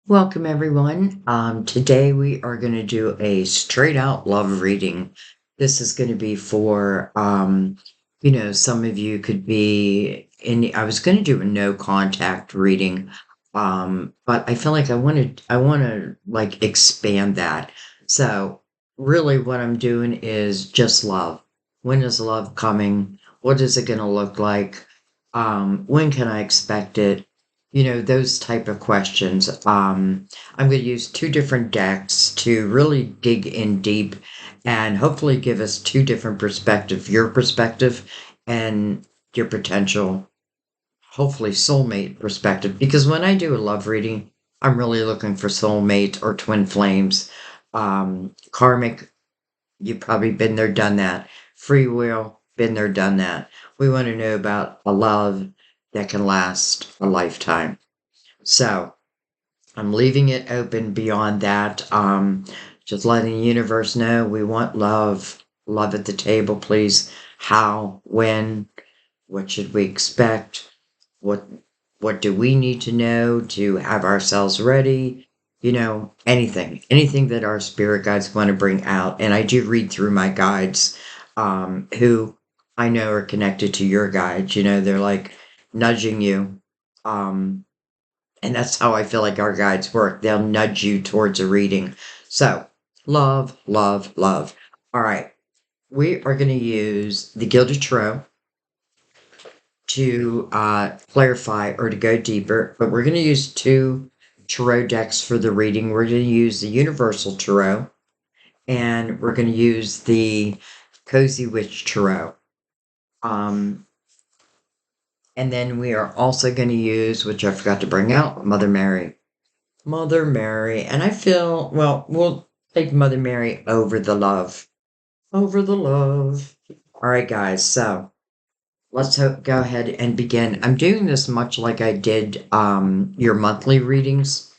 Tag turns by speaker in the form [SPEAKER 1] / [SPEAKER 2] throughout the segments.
[SPEAKER 1] Welcome, everyone. Today we are going to do a straight out love reading. This is going to be for, some of you could be I was going to do a no contact reading, but I feel like I want to like expand that. So really what I'm doing is just love. When is love coming? What is it going to look like? When can I expect it? Those type of questions. I'm going to use two different decks to really dig in deep and hopefully give us two different perspectives, your perspective and your potential, hopefully soulmate perspective. Because when I do a love reading, I'm really looking for soulmate or twin flames. Karmic, you've probably been there, done that. Free will, been there, done that. We want to know about a love that can last a lifetime. So I'm leaving it open beyond that. Just letting the universe know we want love. Love at the table, please. How, when, what should we expect? What what do we need to know to have ourselves ready? Anything that our spirit guides want to bring out. And I do read through my guides, who I know are connected to your guides. They're like nudging you. Um, and that's how I feel like our guides work. They'll nudge you towards a reading. So, love, love, love. All right. We are going to use the Gilded Tarot to clarify or to go deeper, but we're going to use two tarot decks for the reading. We're going to use the Universal Tarot and we're going to use the Cozy Witch Tarot. And then we are also going to use, which I forgot to bring out, Mother Mary. Mother Mary. And I feel, well, we'll take Mother Mary over the love. Over the love. All right, guys. So let's go ahead and begin. I'm doing this much like I did your monthly readings,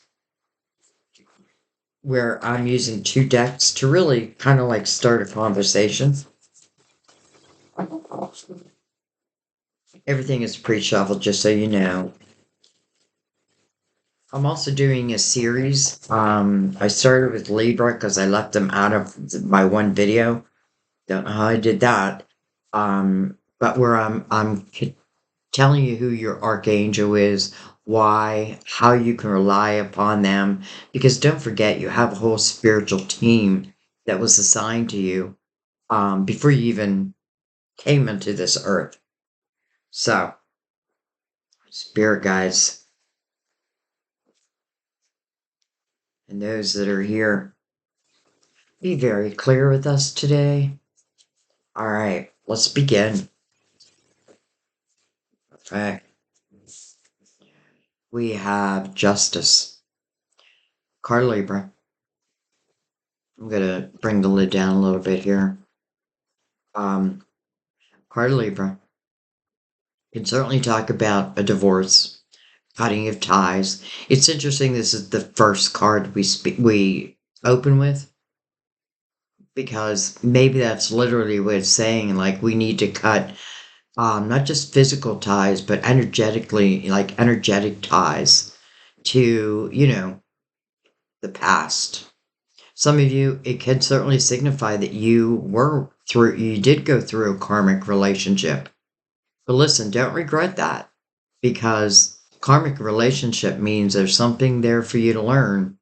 [SPEAKER 1] where I'm using two decks to really kind of like start a conversation. Everything is pre-shuffled, just so you know. I'm also doing a series. I started with Libra because I left them out of my one video. Don't know how I did that. But where I'm telling you who your archangel is, why, how you can rely upon them. Because don't forget, you have a whole spiritual team that was assigned to you before you even came into this earth. So, spirit guides and those that are here, be very clear with us today. All right, let's begin. Okay. We have Justice. Card Libra. I'm going to bring the lid down a little bit here. Card Libra. You can certainly talk about a divorce, cutting of ties. It's interesting this is the first card we open with, because maybe that's literally what it's saying, like we need to cut not just physical ties, but energetically, like energetic ties to, the past. Some of you, it can certainly signify that you did go through a karmic relationship. But listen, don't regret that, because karmic relationship means there's something there for you to learn.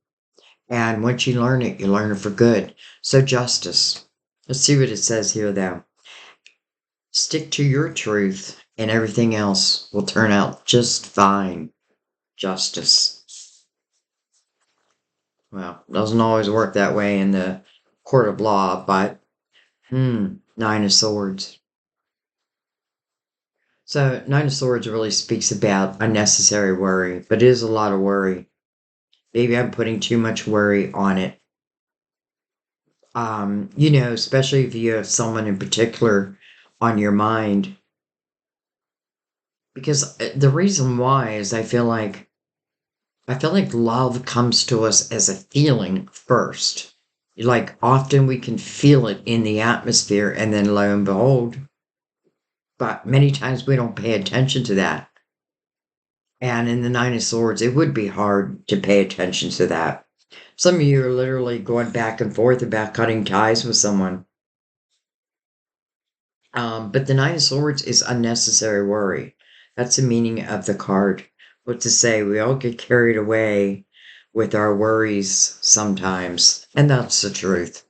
[SPEAKER 1] And once you learn it for good. So Justice. Let's see what it says here though. Stick to your truth and everything else will turn out just fine. Justice. Well, doesn't always work that way in the court of law, but Nine of Swords. So Nine of Swords really speaks about unnecessary worry, but it is a lot of worry. Maybe I'm putting too much worry on it. Especially if you have someone in particular on your mind. Because the reason why is I feel like love comes to us as a feeling first. Like often we can feel it in the atmosphere and then lo and behold, but many times we don't pay attention to that. And in the Nine of Swords, it would be hard to pay attention to that. Some of you are literally going back and forth about cutting ties with someone. But the Nine of Swords is unnecessary worry. That's the meaning of the card. What to say, we all get carried away with our worries sometimes. And that's the truth.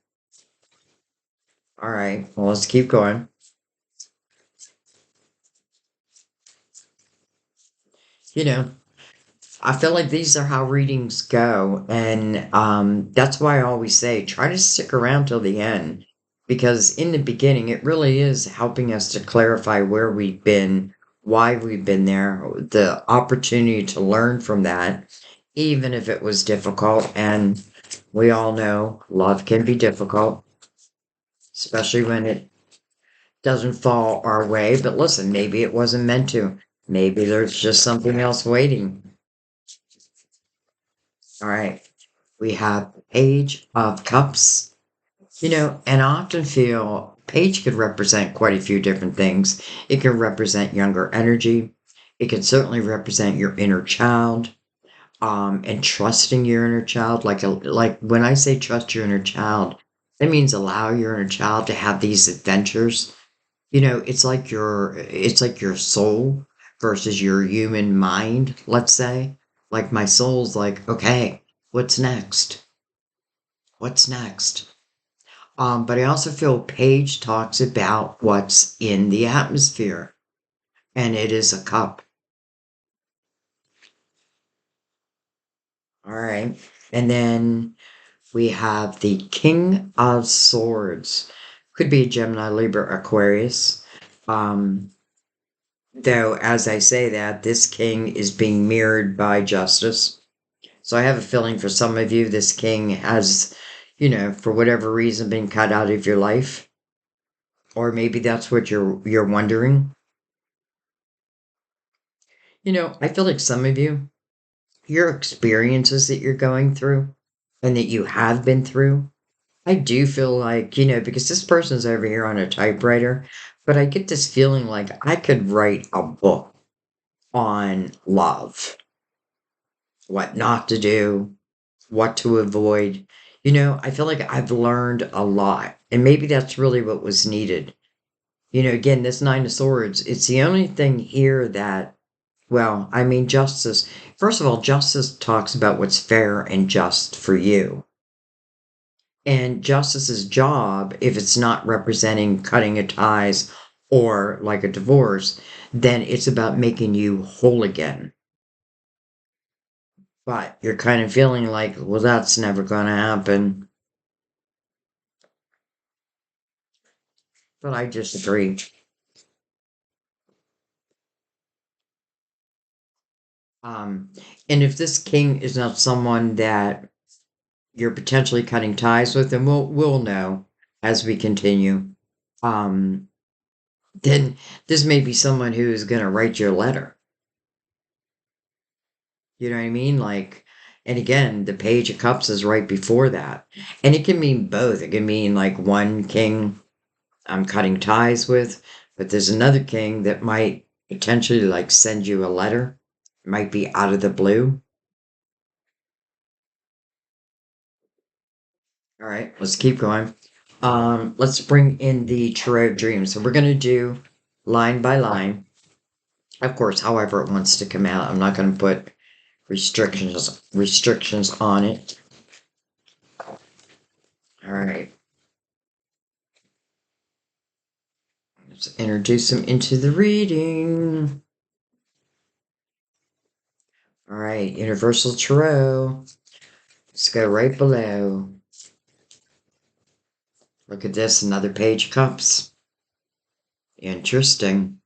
[SPEAKER 1] All right, well, let's keep going. You know, I feel like these are how readings go. And that's why I always say try to stick around till the end. Because in the beginning, it really is helping us to clarify where we've been, why we've been there, the opportunity to learn from that, even if it was difficult. And we all know love can be difficult, especially when it doesn't fall our way. But listen, maybe it wasn't meant to. Maybe there's just something else waiting. All right. We have Page of Cups. And I often feel Page could represent quite a few different things. It can represent younger energy. It can certainly represent your inner child, and trusting your inner child. Like when I say trust your inner child, that means allow your inner child to have these adventures. It's like your soul versus your human mind, let's say. Like my soul's like, okay, what's next? What's next? But I also feel Page talks about what's in the atmosphere, and it is a cup. All right. And then we have the King of Swords. Could be a Gemini, Libra, Aquarius. Um, though, as I say that, this king is being mirrored by justice. So I have a feeling for some of you, this king has, for whatever reason, been cut out of your life. Or maybe that's what you're wondering. I feel like some of you, your experiences that you're going through and that you have been through, I do feel like, because this person's over here on a typewriter, but I get this feeling like I could write a book on love, what not to do, what to avoid. I feel like I've learned a lot, and maybe that's really what was needed. Again, this Nine of Swords, it's the only thing here that, well, I mean, justice. First of all, justice talks about what's fair and just for you. And justice's job, if it's not representing cutting of ties or like a divorce, then it's about making you whole again. But you're kind of feeling like, well, that's never going to happen. But I disagree. Um, and if this king is not someone that you're potentially cutting ties with, and we'll know as we continue. Um, then this may be someone who is going to write your letter. You know what I mean? Like, and again, the Page of Cups is right before that, and it can mean both. It can mean like one king I'm cutting ties with, but there's another king that might potentially like send you a letter. It might be out of the blue. All right, let's keep going. Let's bring in the Tarot Dream. So we're going to do line by line. Of course, however it wants to come out. I'm not going to put restrictions on it. All right. Let's introduce them into the reading. All right, Universal Tarot. Let's go right below. Look at this, another Page of Cups. Interesting.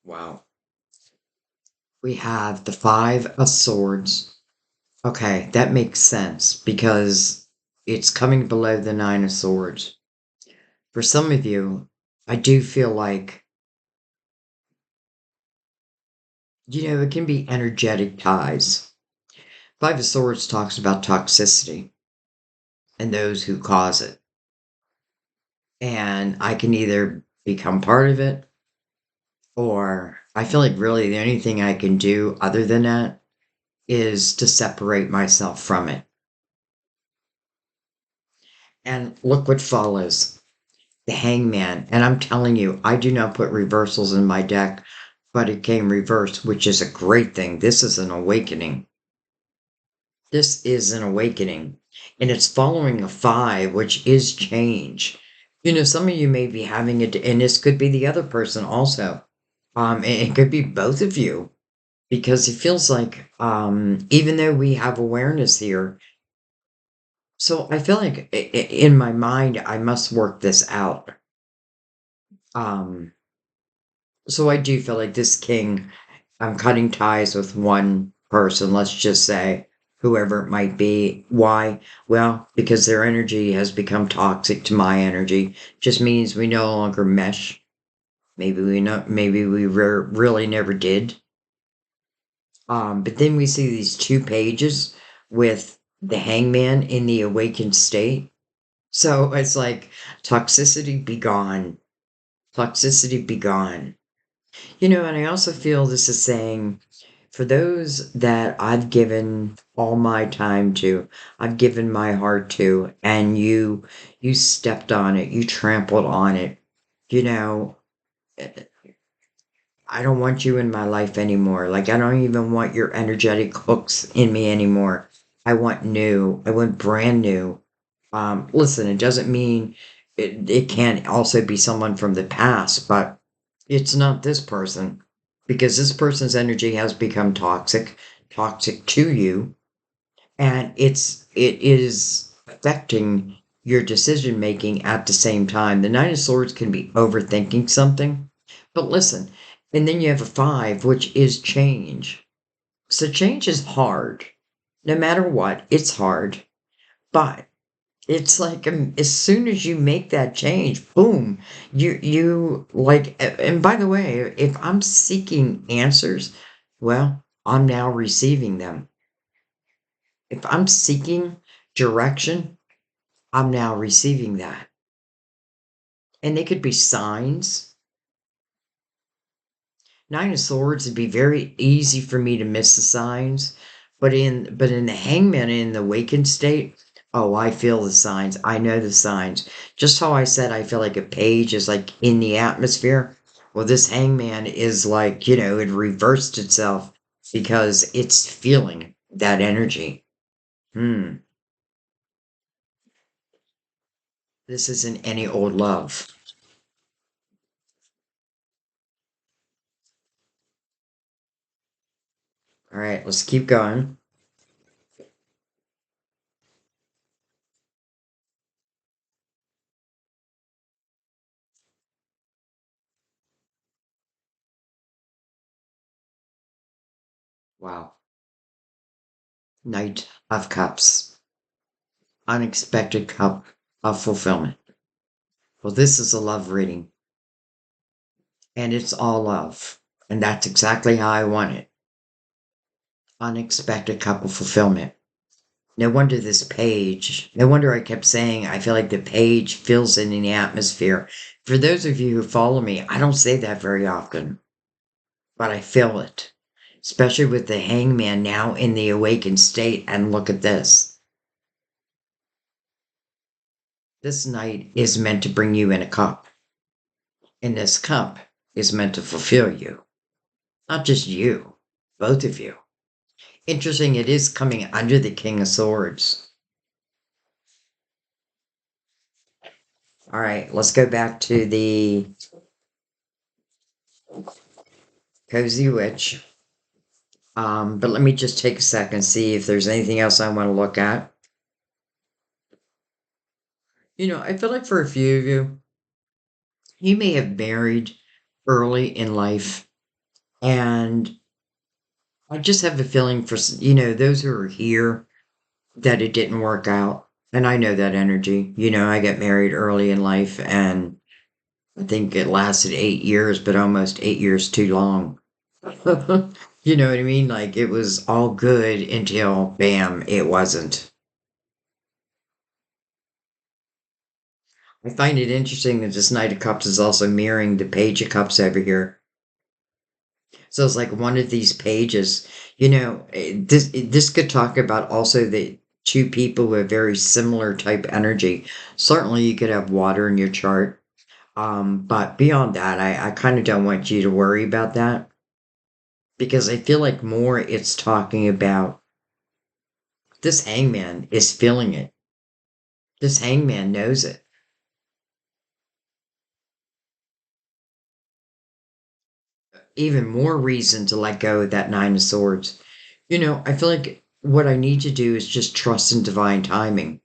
[SPEAKER 1] Wow. We have the Five of Swords. Okay, that makes sense because it's coming below the Nine of Swords. For some of you, I do feel like, it can be energetic ties. Five of Swords talks about toxicity and those who cause it. And I can either become part of it, or I feel like really the only thing I can do other than that is to separate myself from it. And look what follows. The Hangman. And I'm telling you, I do not put reversals in my deck, but it came reversed, which is a great thing. This is an awakening. This is an awakening. And it's following a five, which is change. Some of you may be having it, and this could be the other person also. It could be both of you because it feels like, even though we have awareness here, so I feel like in my mind, I must work this out. Um, so I do feel like this king, I'm cutting ties with one person, let's just say, whoever it might be. Why? Well, because their energy has become toxic to my energy. Just means we no longer mesh. Maybe we really never did. But then we see these two pages with the hangman in the awakened state. So it's like toxicity be gone. Toxicity be gone. And I also feel this is saying for those that I've given all my time to, I've given my heart to, and you stepped on it, you trampled on it, you know, I don't want you in my life anymore. Like I don't even want your energetic hooks in me anymore. I want new. I want brand new. Listen, it doesn't mean it can't also be someone from the past, but it's not this person because this person's energy has become toxic, toxic to you, and it is affecting your decision making at the same time. The Nine of Swords can be overthinking something, but listen, and then you have a five, which is change. So change is hard. No matter what, it's hard. But it's like as soon as you make that change, boom, you like. And by the way, if I'm seeking answers, well, I'm now receiving them. If I'm seeking direction, I'm now receiving that. And they could be signs. Nine of Swords would be very easy for me to miss the signs, but in the Hangman in the awakened state, oh, I feel the signs. I know the signs. Just how I said I feel like a page is like in the atmosphere. Well, this Hangman is like, it reversed itself because it's feeling that energy. Hmm. This isn't any old love. All right, let's keep going. Wow. Knight of Cups. Unexpected cup of fulfillment. Well, this is a love reading, and it's all love. And that's exactly how I want it. Unexpected cup of fulfillment. No wonder this page, no wonder I kept saying I feel like the page fills in the atmosphere. For those of you who follow me, I don't say that very often, but I feel it, especially with the hangman now in the awakened state. And look at this. This night is meant to bring you in a cup, and this cup is meant to fulfill you. Not just you, both of you. Interesting, it is coming under the King of Swords. All right, let's go back to the Cozy Witch. But let me just take a second, see if there's anything else I want to look at. I feel like for a few of you, you may have married early in life, and I just have a feeling for, those who are here that it didn't work out. And I know that energy. I got married early in life, and I think it lasted 8 years, but almost 8 years too long. You know what I mean? Like it was all good until bam, it wasn't. I find it interesting that this Knight of Cups is also mirroring the Page of Cups over here. So it's like one of these pages, this could talk about also the two people with very similar type energy. Certainly you could have water in your chart. But beyond that, I kind of don't want you to worry about that because I feel like more it's talking about this hangman is feeling it. This hangman knows it. Even more reason to let go of that Nine of Swords. I feel like what I need to do is just trust in divine timing.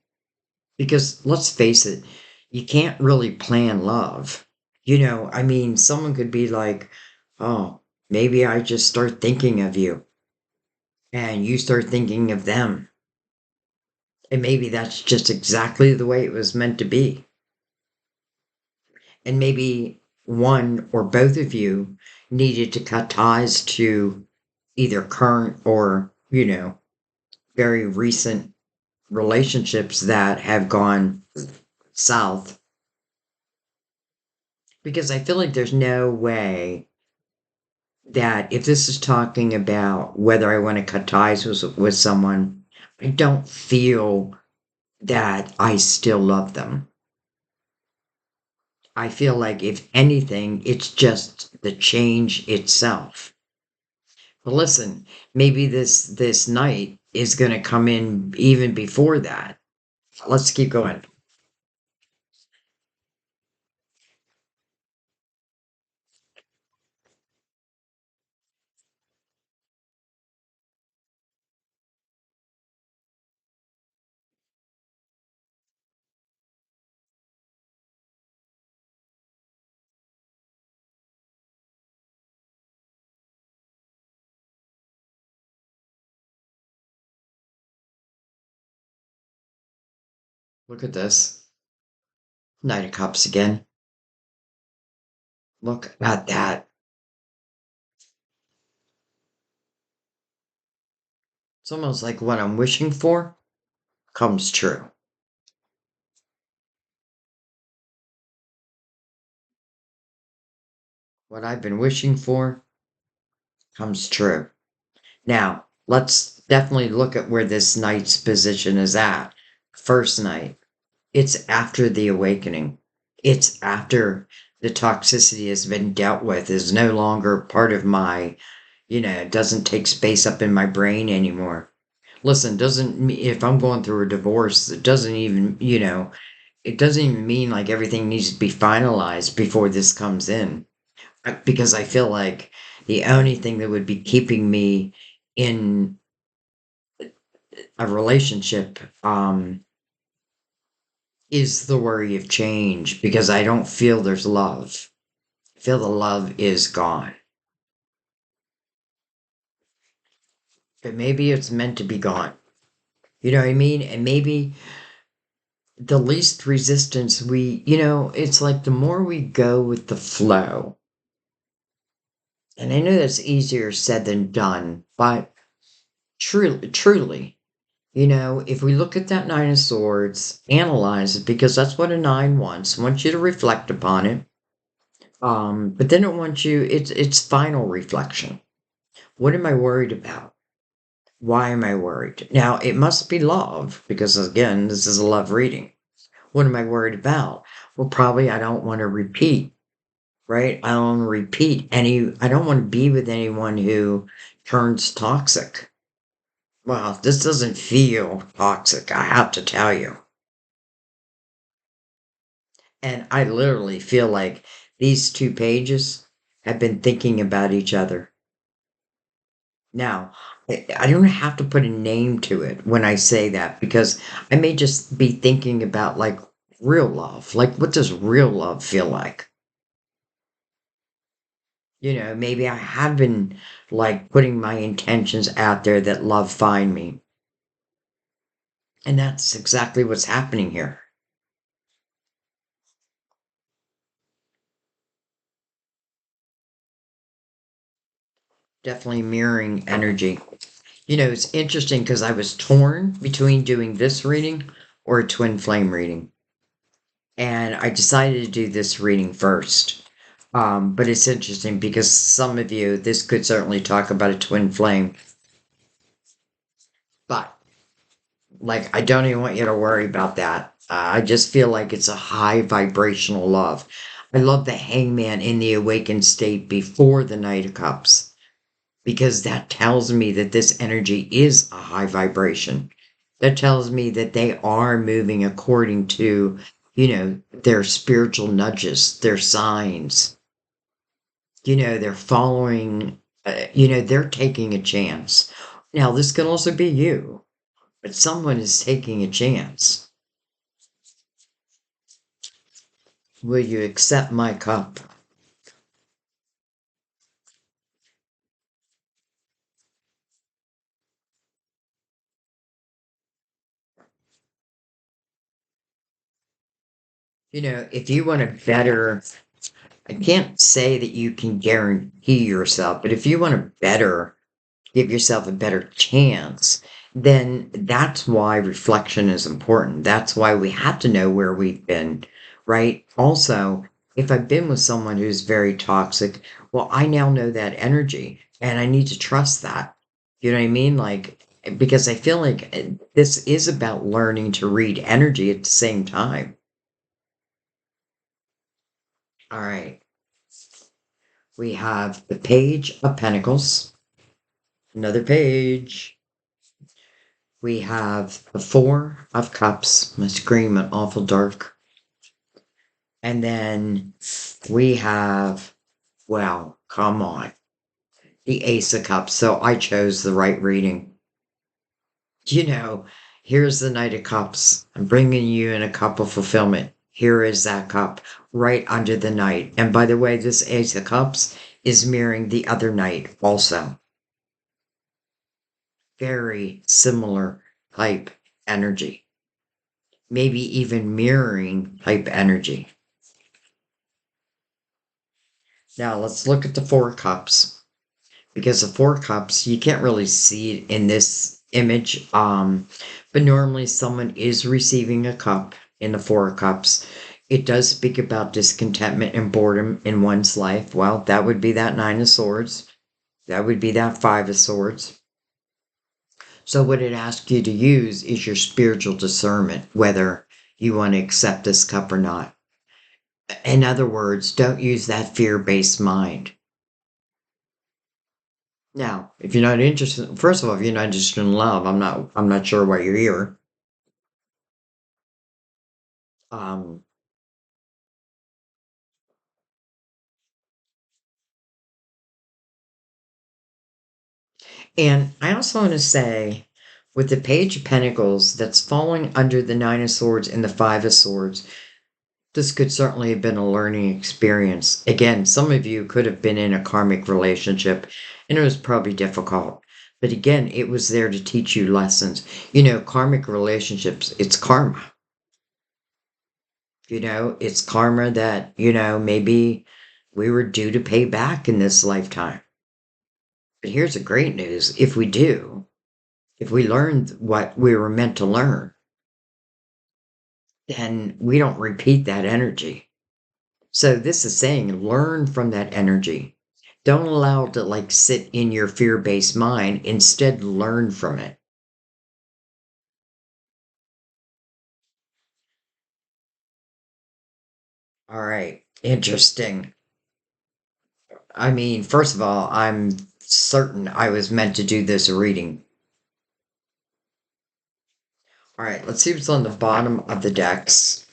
[SPEAKER 1] Because let's face it, you can't really plan love. I mean, someone could be like, oh, maybe I just start thinking of you, and you start thinking of them. And maybe that's just exactly the way it was meant to be. And maybe one or both of you needed to cut ties to either current or, very recent relationships that have gone south. Because I feel like there's no way that if this is talking about whether I want to cut ties with someone, I don't feel that I still love them. I feel like if anything, it's just the change itself. But listen, maybe this night is going to come in even before that. Let's keep going. Look at this. Knight of Cups again. Look at that. It's almost like what I'm wishing for comes true. What I've been wishing for comes true. Now, let's definitely look at where this knight's position is at. First night, it's after the awakening. It's after the toxicity has been dealt with, is no longer part of my, it doesn't take space up in my brain anymore. Listen, if I'm going through a divorce, it doesn't even, it doesn't even mean like everything needs to be finalized before this comes in. Because I feel like the only thing that would be keeping me in a relationship is the worry of change because I don't feel there's love. I feel the love is gone. But maybe it's meant to be gone. You know what I mean? And maybe the least resistance it's like the more we go with the flow. And I know that's easier said than done, but truly, if we look at that Nine of Swords, analyze it because that's what a nine wants. I want you to reflect upon it. But then it wants you, it's final reflection. What am I worried about? Why am I worried? Now, it must be love, because again, this is a love reading. What am I worried about? Well, probably I don't want to repeat, right? I don't want to I don't want to be with anyone who turns toxic. Well, this doesn't feel toxic, I have to tell you. And I literally feel like these two pages have been thinking about each other. Now, I don't have to put a name to it when I say that because I may just be thinking about like real love. Like, what does real love feel like? Maybe I have been like putting my intentions out there that love find me. And that's exactly what's happening here. Definitely mirroring energy. It's interesting because I was torn between doing this reading or a twin flame reading. And I decided to do this reading first. But it's interesting because some of you, this could certainly talk about a twin flame. But, like, I don't even want you to worry about that. I just feel like it's a high vibrational love. I love the hangman in the awakened state before the Knight of Cups because that tells me that this energy is a high vibration. That tells me that they are moving according to, their spiritual nudges, their signs. They're following, they're taking a chance. Now, this can also be you, but someone is taking a chance. Will you accept my cup? If you want to better, I can't say that you can guarantee yourself, but if you want to better give yourself a better chance, then that's why reflection is important. That's why we have to know where we've been, right? Also, if I've been with someone who's very toxic, well, I now know that energy and I need to trust that. You know what I mean? Like, because I feel like this is about learning to read energy at the same time. All right. We have the Page of Pentacles, another page. We have the Four of Cups. My screen went awful dark. And then we have, well, come on, the Ace of Cups. So I chose the right reading. You know, here's the Knight of Cups. I'm bringing you in a cup of fulfillment. Here is that cup right under the Knight. And by the way, this Ace of Cups is mirroring the other Knight also. Very similar type energy. Maybe even mirroring type energy. Now let's look at the Four Cups because the Four Cups, you can't really see it in this image. But normally someone is receiving a cup in the Four Cups. It does speak about discontentment and boredom in one's life. Well, that would be that Nine of Swords. That would be that Five of Swords. So what it asks you to use is your spiritual discernment, whether you want to accept this cup or not. In other words, don't use that fear-based mind. Now, if you're not interested, first of all, if you're not interested in love, I'm not sure why you're here. Um, and I also want to say, with the Page of Pentacles that's falling under the Nine of Swords and the Five of Swords, this could certainly have been a learning experience. Again, some of you could have been in a karmic relationship, and it was probably difficult. But again, it was there to teach you lessons. Karmic relationships, it's karma. It's karma that, maybe we were due to pay back in this lifetime. But here's the great news. If we do, if we learned what we were meant to learn, then we don't repeat that energy. So this is saying learn from that energy. Don't allow it to like sit in your fear-based mind. Instead, learn from it. All right. Interesting. I mean, first of all, I'm certain I was meant to do this reading. All right, let's see what's on the bottom of the decks.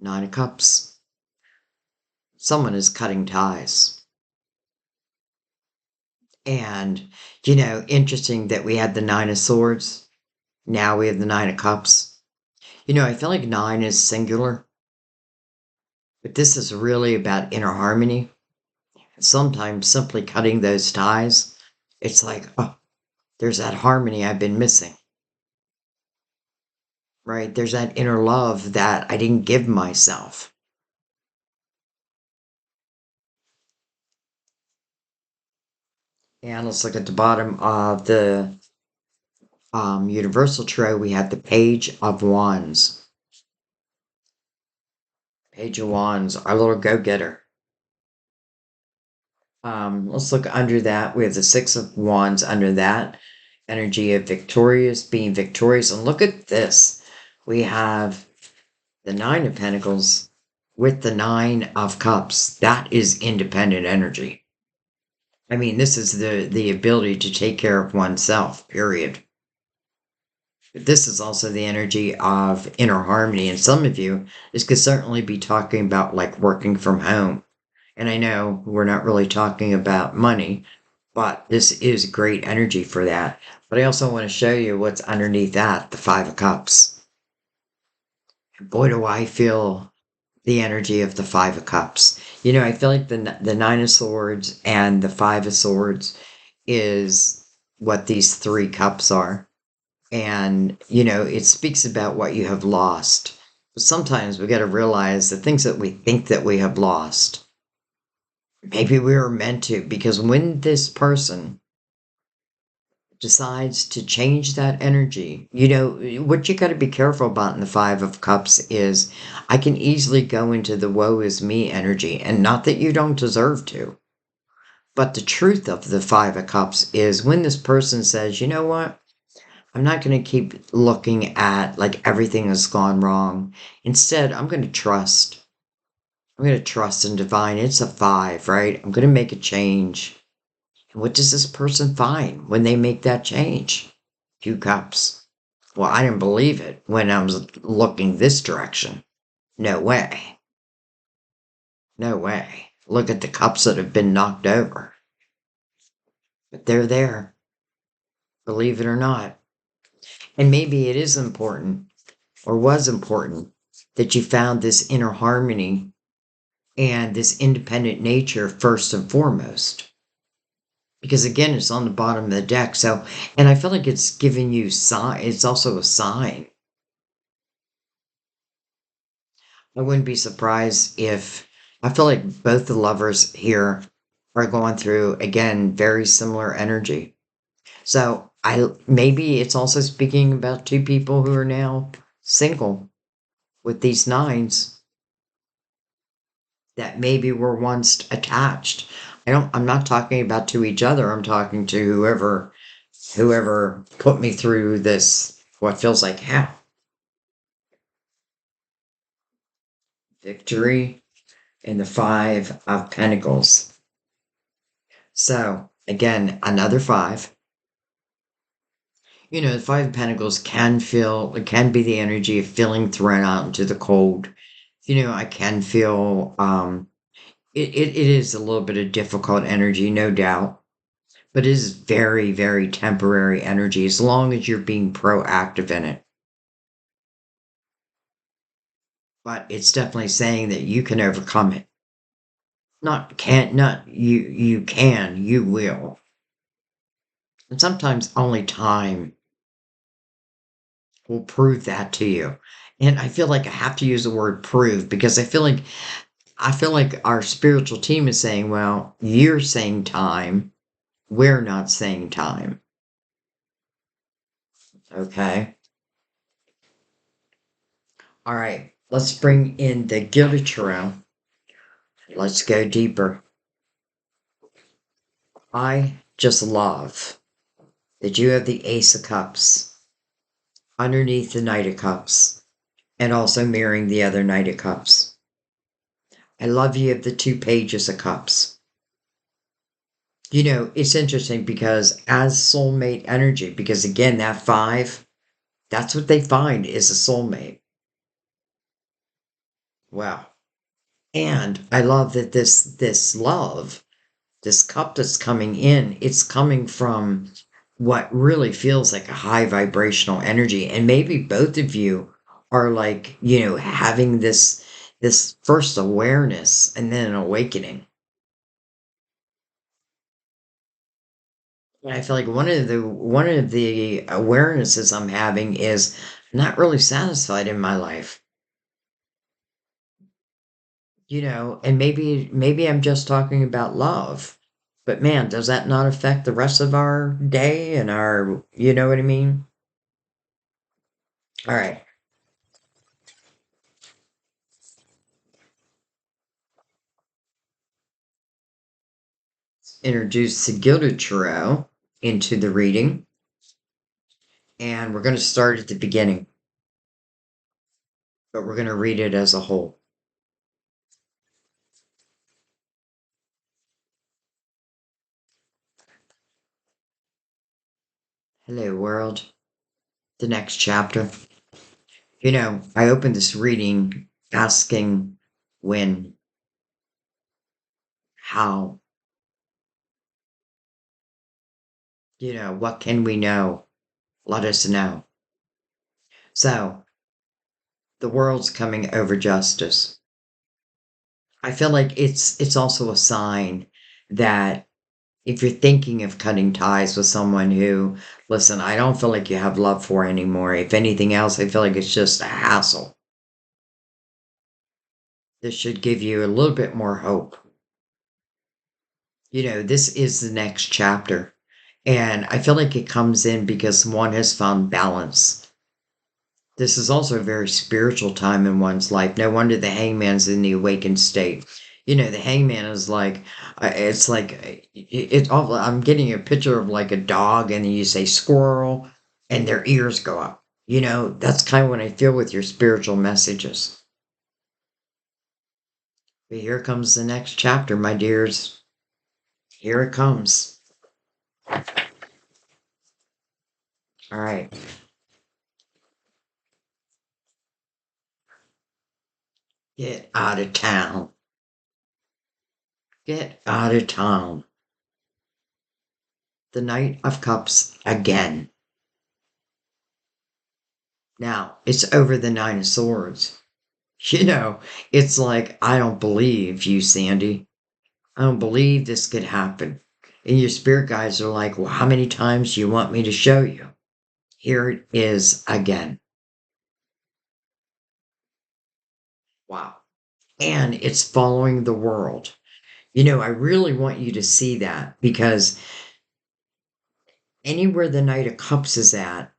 [SPEAKER 1] Nine of Cups. Someone is cutting ties. And, interesting that we had the Nine of Swords. Now we have the Nine of Cups. I feel like nine is singular, but this is really about inner harmony. Sometimes simply cutting those ties, it's like, oh, there's that harmony I've been missing, right? There's that inner love that I didn't give myself. And let's look at the bottom of the Universal Tarot. We have the Page of Wands. Page of Wands, our little go-getter. Let's look under that. We have the Six of Wands under that. Energy of victorious, being victorious. And look at this. We have the Nine of Pentacles with the Nine of Cups. That is independent energy. I mean, this is the ability to take care of oneself, period. This is also the energy of inner harmony. And some of you, this could certainly be talking about like working from home. And I know we're not really talking about money, but this is great energy for that. But I also want to show you what's underneath that, the Five of Cups. Boy, do I feel the energy of the Five of Cups. You know, I feel like the Nine of Swords and the Five of Swords is what these three cups are. And, you know, it speaks about what you have lost. But sometimes we got to realize the things that we think that we have lost, maybe we were meant to, because when this person decides to change that energy, you know, what you got to be careful about in the Five of Cups is I can easily go into the woe is me energy, and not that you don't deserve to. But the truth of the Five of Cups is when this person says, you know what? I'm not going to keep looking at like everything has gone wrong. Instead, I'm going to trust. I'm going to trust in divine. It's a five, right? I'm going to make a change. And what does this person find when they make that change? Two cups. Well, I didn't believe it when I was looking this direction. No way. No way. Look at the cups that have been knocked over. But they're there, believe it or not. And maybe it is important, or was important, that you found this inner harmony and this independent nature first and foremost. Because again, it's on the bottom of the deck. So, and I feel like it's giving you sign. It's also a sign. I wouldn't be surprised if I feel like both the lovers here are going through again very similar energy. So I maybe it's also speaking about two people who are now single with these nines that maybe were once attached. I'm not talking about to each other. I'm talking to whoever put me through this what feels like hell. Victory in the Five of Pentacles. So again, another five. You know, the Five of Pentacles it can be the energy of feeling thrown out into the cold. You know, I can feel it is a little bit of difficult energy, no doubt. But it is very, very temporary energy as long as you're being proactive in it. But it's definitely saying that you can overcome it. Not can't, not you can, you will. And sometimes only time will prove that to you. And I feel like I have to use the word prove because I feel like our spiritual team is saying, well, you're saying time, we're not saying time. Okay. All right. Let's bring in the Gilded Tarot. Let's go deeper. I just love that you have the Ace of Cups underneath the Knight of Cups and also mirroring the other Knight of Cups. I love you have the two Pages of Cups. You know, it's interesting because as soulmate energy, because again, that five, that's what they find is a soulmate. Wow. And I love that this love, this cup that's coming in, it's coming from what really feels like a high vibrational energy. And maybe both of you are like, you know, having this first awareness and then an awakening. And I feel like one of the awarenesses I'm having is not really satisfied in my life. You know, and maybe I'm just talking about love. But man, does that not affect the rest of our day and our, you know what I mean? All right. introduce the Gilded Tarot into the reading, and we're going to start at the beginning, but we're going to read it as a whole. Hello, world. The next chapter. I opened this reading asking when, how, what can we know? Let us know. So, the world's coming over justice. I feel like it's also a sign that if you're thinking of cutting ties with someone who, listen, I don't feel like you have love for anymore. If anything else, I feel like it's just a hassle. This should give you a little bit more hope. This is the next chapter. And I feel like it comes in because one has found balance. This is also a very spiritual time in one's life. No wonder the hangman's in the awakened state. The hangman is like, it's like, I'm getting a picture of like a dog, and then you say squirrel, and their ears go up. That's kind of what I feel with your spiritual messages. But here comes the next chapter, my dears. Here it comes. All right. Get out of town. Get out of town. The Knight of Cups again. Now, it's over the Nine of Swords. It's like, I don't believe you, Sandy. I don't believe this could happen. And your spirit guides are like, well, how many times do you want me to show you? Here it is again. Wow. And it's following the world. I really want you to see that, because anywhere the Knight of Cups is at,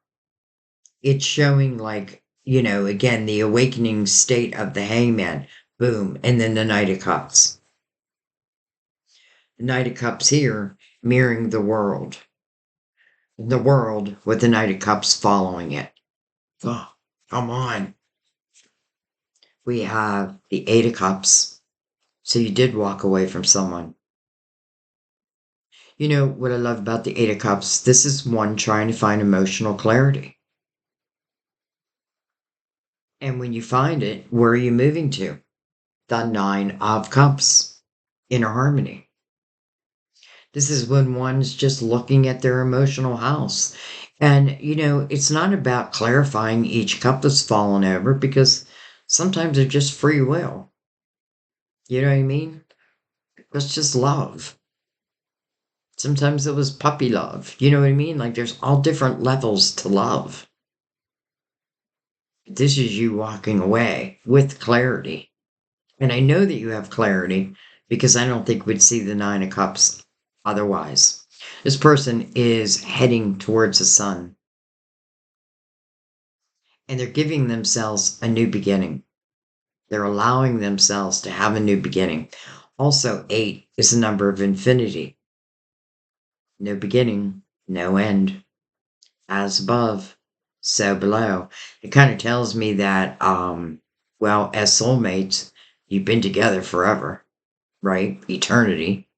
[SPEAKER 1] it's showing like, again, the awakening state of the hangman. Boom. And then the Knight of Cups. The Knight of Cups here mirroring the world. The world with the Knight of Cups following it. Oh, come on. We have the Eight of Cups. So you did walk away from someone. What I love about the Eight of Cups? This is one trying to find emotional clarity. And when you find it, where are you moving to? The Nine of Cups. Inner harmony. This is when one's just looking at their emotional house. And, it's not about clarifying each cup that's fallen over, because sometimes they're just free will. You know what I mean? That's just love. Sometimes it was puppy love. You know what I mean? Like there's all different levels to love. This is you walking away with clarity. And I know that you have clarity, because I don't think we'd see the Nine of Cups otherwise. This person is heading towards the sun. And they're giving themselves a new beginning. They're allowing themselves to have a new beginning. Also, 8 is the number of infinity. No beginning, no end. As above, so below. It kind of tells me that, well, as soulmates, you've been together forever, right? Eternity.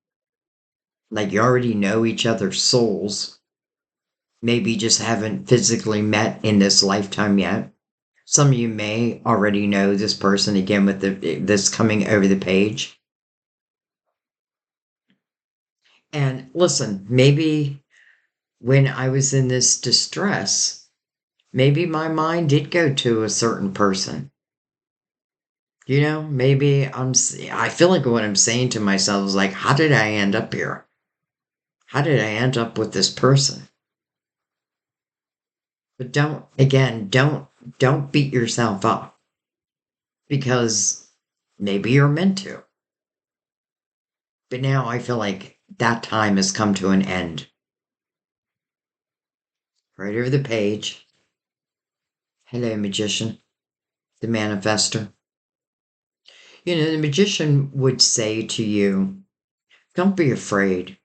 [SPEAKER 1] Like you already know each other's souls. Maybe you just haven't physically met in this lifetime yet. Some of you may already know this person, again with this coming over the page. And listen, maybe when I was in this distress, maybe my mind did go to a certain person. Maybe I feel like what I'm saying to myself is like, how did I end up here? How did I end up with this person? But don't beat yourself up, because maybe you're meant to. But now I feel like that time has come to an end. Right over the page. Hello, magician, the manifester. The magician would say to you, don't be afraid.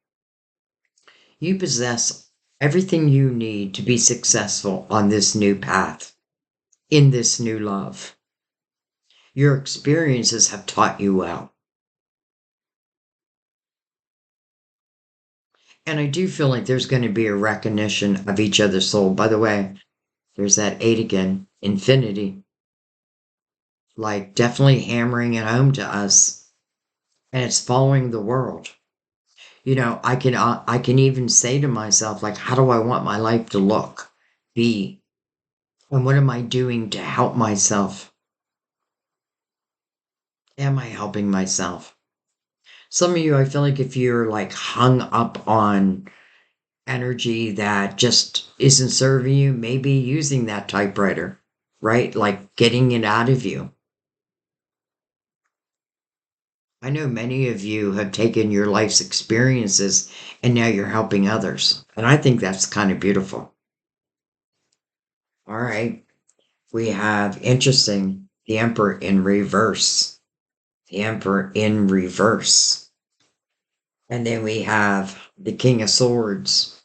[SPEAKER 1] You possess everything you need to be successful on this new path, in this new love. Your experiences have taught you well. And I do feel like there's going to be a recognition of each other's soul. By the way, there's that eight again, infinity, like definitely hammering it home to us. And it's following the world. I can even say to myself, like, how do I want my life to look, be, and what am I doing to help myself? Am I helping myself? Some of you, I feel like if you're like hung up on energy that just isn't serving you, maybe using that typewriter, right? Like getting it out of you. I know many of you have taken your life's experiences and now you're helping others. And I think that's kind of beautiful. All right. We have interesting, the Emperor in reverse. The Emperor in reverse. And then we have the King of Swords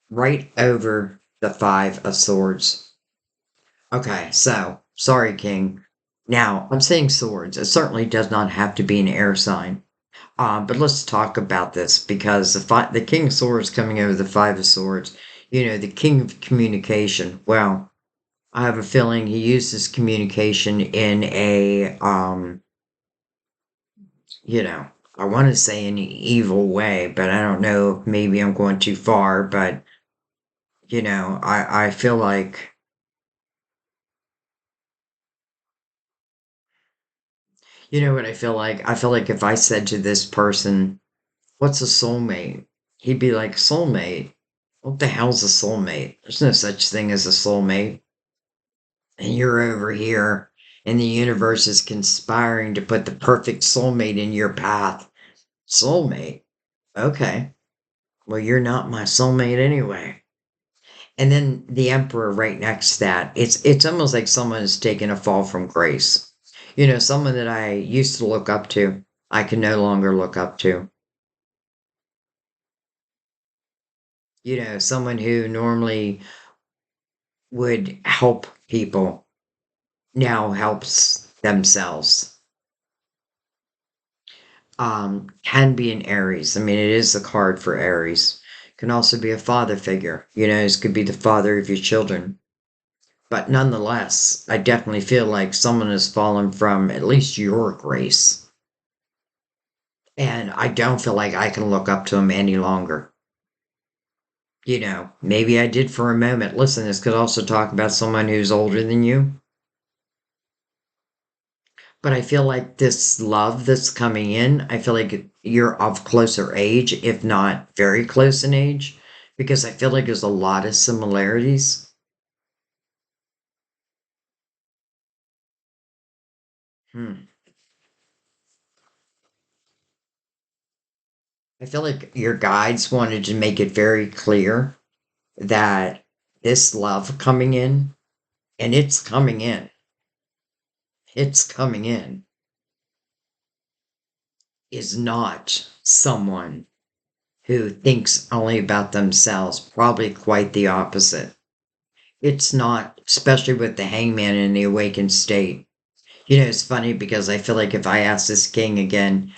[SPEAKER 1] right over the Five of Swords. Okay, so sorry, King. Now, I'm saying swords. It certainly does not have to be an air sign. But let's talk about this because the King of Swords coming over the Five of Swords, the King of Communication. Well, I have a feeling he uses communication in a, you know, I want to say an evil way, but I don't know. Maybe I'm going too far, but, I feel like, you know what I feel like? I feel like if I said to this person, what's a soulmate? He'd be like, soulmate? What the hell's a soulmate? There's no such thing as a soulmate. And you're over here, and the universe is conspiring to put the perfect soulmate in your path. Soulmate? Okay. Well, you're not my soulmate anyway. And then the emperor right next to that. It's almost like someone has taken a fall from grace. Someone that I used to look up to, I can no longer look up to. Someone who normally would help people now helps themselves. Can be an Aries. I mean, it is the card for Aries. Can also be a father figure. This could be the father of your children. But nonetheless, I definitely feel like someone has fallen from at least your grace. And I don't feel like I can look up to him any longer. Maybe I did for a moment. Listen, this could also talk about someone who's older than you. But I feel like this love that's coming in, I feel like you're of closer age, if not very close in age, because I feel like there's a lot of similarities. Hmm. I feel like your guides wanted to make it very clear that this love coming in, and it's coming in, is not someone who thinks only about themselves, probably quite the opposite. It's not, especially with the hangman in the awakened state. It's funny because I feel like if I asked this king again,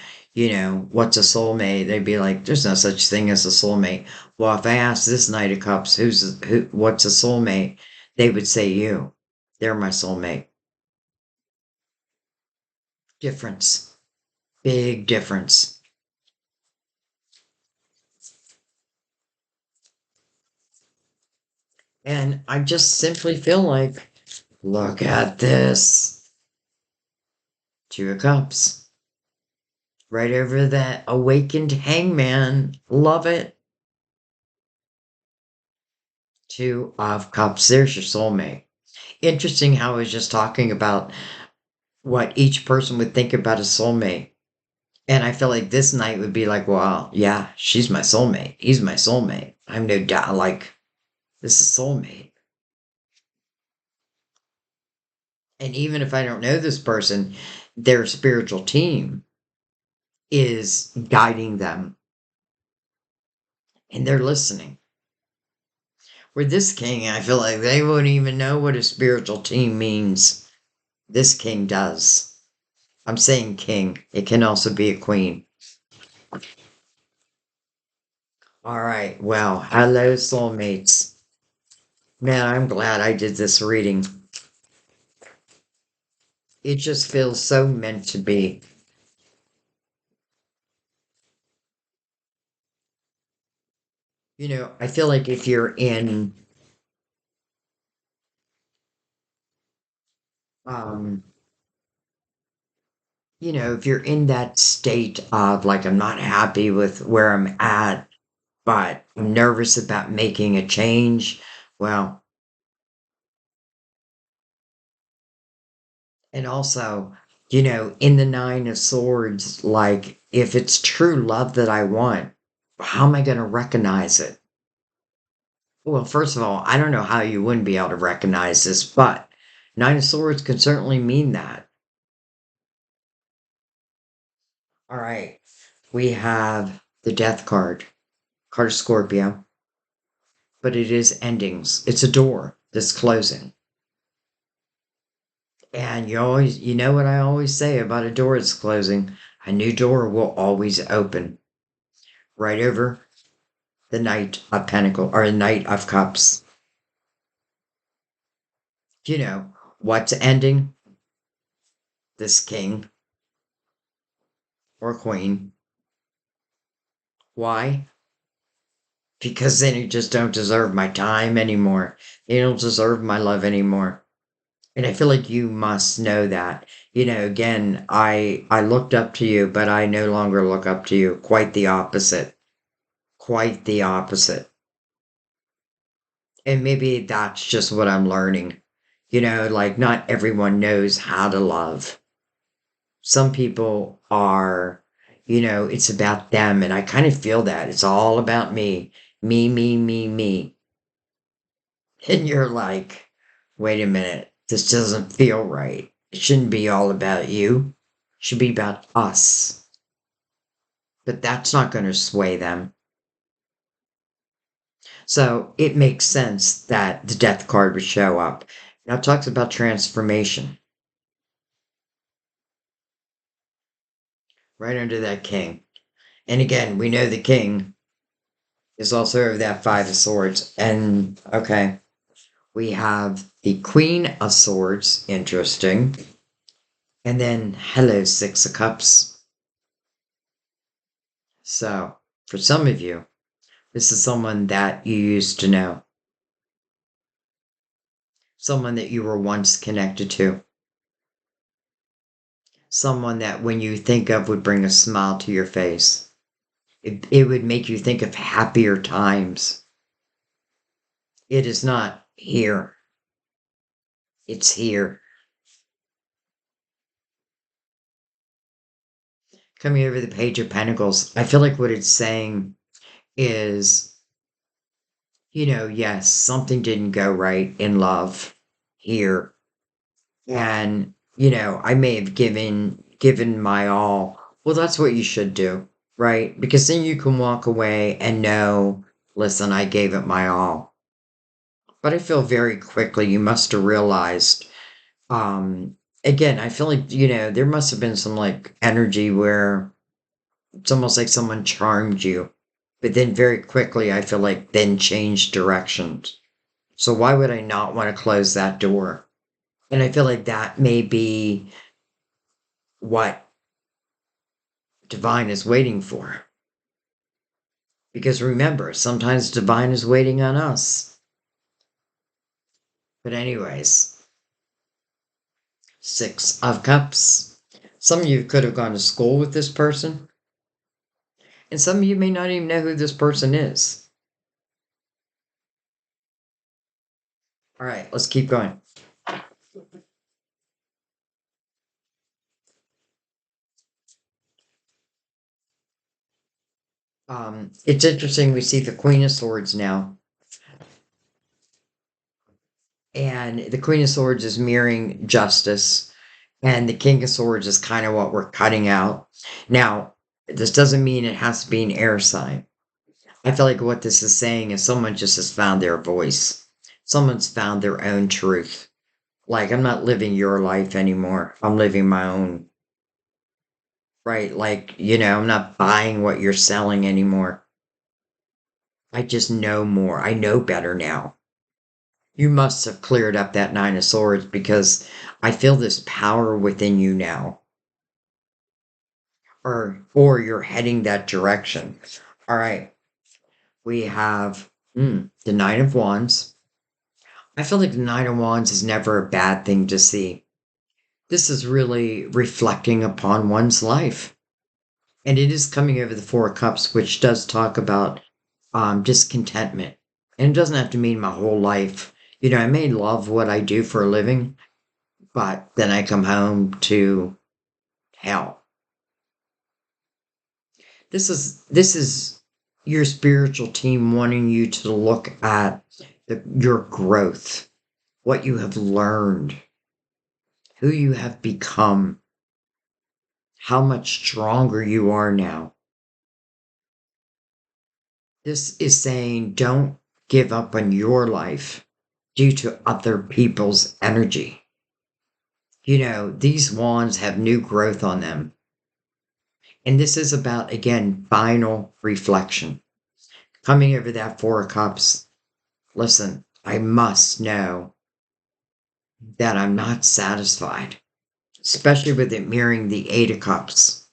[SPEAKER 1] what's a soulmate? They'd be like, there's no such thing as a soulmate. Well, if I asked this Knight of Cups, what's a soulmate? They would say you. They're my soulmate. Difference. Big difference. And I just simply feel like, look at this. Two of Cups. Right over that awakened hangman. Love it. Two of Cups. There's your soulmate. Interesting how I was just talking about what each person would think about a soulmate. And I feel like this night would be like, well, yeah, she's my soulmate. He's my soulmate. I'm no doubt like this is soulmate. And even if I don't know this person, their spiritual team is guiding them and they're listening. With this king, I feel like they wouldn't even know what a spiritual team means. This king does. I'm saying king. It can also be a queen. All right. Well, hello, soulmates. Man, I'm glad I did this reading. It just feels so meant to be. I feel like if you're in, um, if you're in that state of like, I'm not happy with where I'm at, but I'm nervous about making a change, well, and also, in the Nine of Swords, like, if it's true love that I want, how am I going to recognize it? Well, first of all, I don't know how you wouldn't be able to recognize this, but Nine of Swords can certainly mean that. All right. We have the Death card of Scorpio, but it is endings. It's a door that's closing. And you know what I always say about a door that's closing? A new door will always open right over the Knight of Pentacles or the Knight of Cups. What's ending? This king or queen. Why? Because then you just don't deserve my time anymore. You don't deserve my love anymore. And I feel like you must know that. Again, I looked up to you, but I no longer look up to you. Quite the opposite. Quite the opposite. And maybe that's just what I'm learning. Like not everyone knows how to love. Some people are, it's about them. And I kind of feel that. It's all about me. Me, me, me, me. And you're like, wait a minute, this doesn't feel right. It shouldn't be all about you. It should be about us. But that's not going to sway them. So it makes sense that the death card would show up. Now it talks about transformation right under that king. And again, we know the king is also over that five of swords. And okay, we have the queen of swords. Interesting. And then hello, six of cups. So, for some of you, this is someone that you used to know, someone that you were once connected to, someone that when you think of would bring a smile to your face. It would make you think of happier times. It is not here, it's here. Coming over the Page of Pentacles, I feel like what it's saying is, yes, something didn't go right in love here. And I may have given my all. Well, that's what you should do, right? Because then you can walk away and know, listen, I gave it my all. But I feel very quickly you must have realized, again, I feel like there must have been some like energy where it's almost like someone charmed you, but then very quickly I feel like then changed directions. So why would I not want to close that door? And I feel like that may be what divine is waiting for. Because remember, sometimes divine is waiting on us. But, anyways, Six of Cups. Some of you could have gone to school with this person, and some of you may not even know who this person is. All right, let's keep going. It's interesting. We see the Queen of Swords now, and the Queen of Swords is mirroring justice, and the King of Swords is kind of what we're cutting out. Now, this doesn't mean it has to be an air sign. I feel like what this is saying is someone just has found their voice. Someone's found their own truth. Like, I'm not living your life anymore. I'm living my own, right? Like, I'm not buying what you're selling anymore. I just know more. I know better now. You must have cleared up that Nine of Swords because I feel this power within you now. Or you're heading that direction. All right. We have the Nine of Wands. I feel like the Nine of Wands is never a bad thing to see. This is really reflecting upon one's life. And it is coming over the Four of Cups, which does talk about discontentment. And it doesn't have to mean my whole life. I may love what I do for a living, but then I come home to hell. This is your spiritual team wanting you to look at your growth, what you have learned, who you have become, how much stronger you are now. This is saying don't give up on your life due to other people's energy. These wands have new growth on them. And this is about, again, final reflection. Coming over that Four of Cups, listen, I must know that I'm not satisfied, especially with it mirroring the Eight of Cups.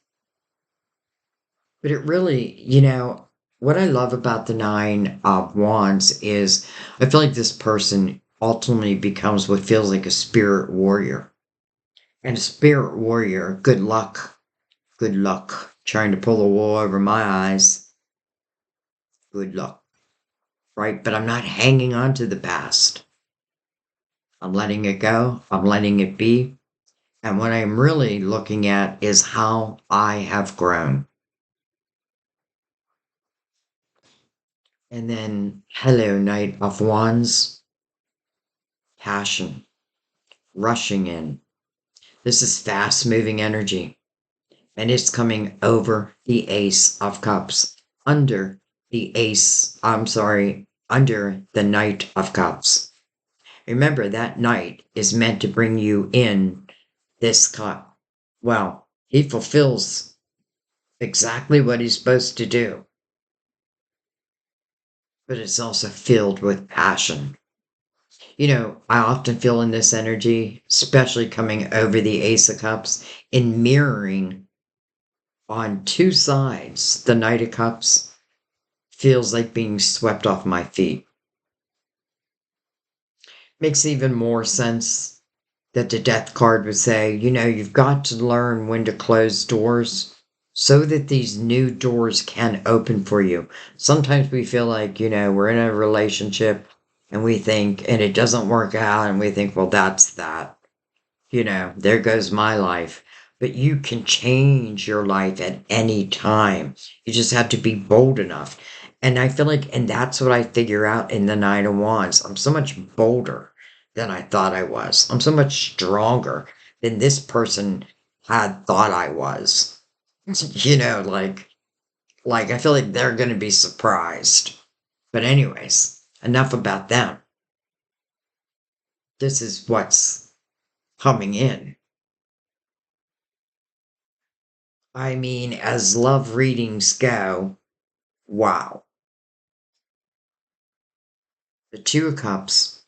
[SPEAKER 1] But it really, what I love about the Nine of Wands is I feel like this person ultimately becomes what feels like a spirit warrior. And a spirit warrior, good luck trying to pull the wool over my eyes. Good luck, right? But I'm not hanging on to the past. I'm letting it go. I'm letting it be. And what I'm really looking at is how I have grown. And then, hello, Knight of Wands, passion, rushing in. This is fast moving energy. And it's coming over the Ace of Cups, under under the Knight of Cups. Remember, that Knight is meant to bring you in this cup. Well, he fulfills exactly what he's supposed to do, but it's also filled with passion. I often feel in this energy, especially coming over the Ace of Cups, in mirroring on two sides, the Knight of Cups feels like being swept off my feet. Makes even more sense that the Death card would say, you've got to learn when to close doors so that these new doors can open for you. Sometimes we feel like, we're in a relationship and we think, and it doesn't work out, and we think, well, that's that. There goes my life. But you can change your life at any time. You just have to be bold enough. And I feel like, and that's what I figure out in the Nine of Wands. I'm so much bolder than I thought I was. I'm so much stronger than this person had thought I was. Like I feel like they're going to be surprised. But anyways, enough about them. This is what's coming in. I mean, as love readings go, wow. The Two of Cups,